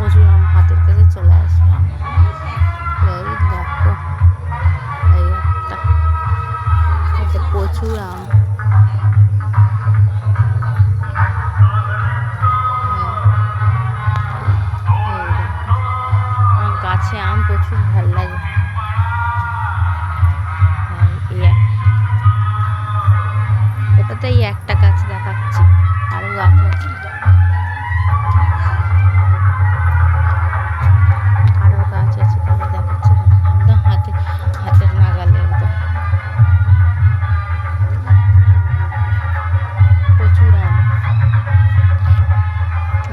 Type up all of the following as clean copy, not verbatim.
প্রচুর আম হাতের কাছে চলে আসবে। এই দেখো, এই একটা, এতে প্রচুর আম। আমার গাছে আম প্রচুর ভাল লাগে। এটাতে এই একটা গাছ দেখাচ্ছি, আরো গাছ আছে, আরো গাছ আছে, তবে দেখাচ্ছে একদম হাতের নাগালে একদম। প্রচুর আম।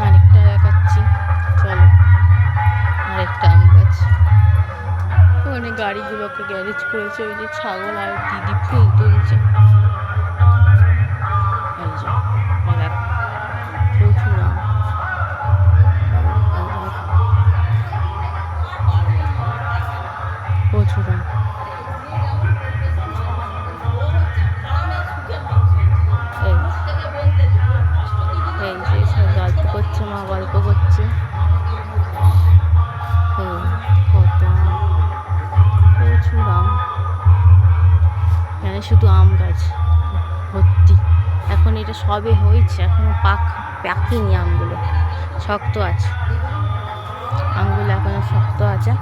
আরেকটা দেখাচ্ছি, চলো। আরেকটা আম গাছ। ওখানে গাড়িগুলোকে গ্যারেজ করেছে, ওই যে ছাগল আর দিদি ফুল তুলছে। এই যে দেখো, প্রচুর আম। প্রচুর আম। এই যে সব গল্প করছে, মা গল্প করছে। কত আম, প্রচুর আম। এখানে শুধু আম গাছ ভর্তি। এখন এটা সবে হয়েছে, এখনো পাকেনি আমগুলো, শক্ত আছে আমগুলো, এখনো শক্ত আছে।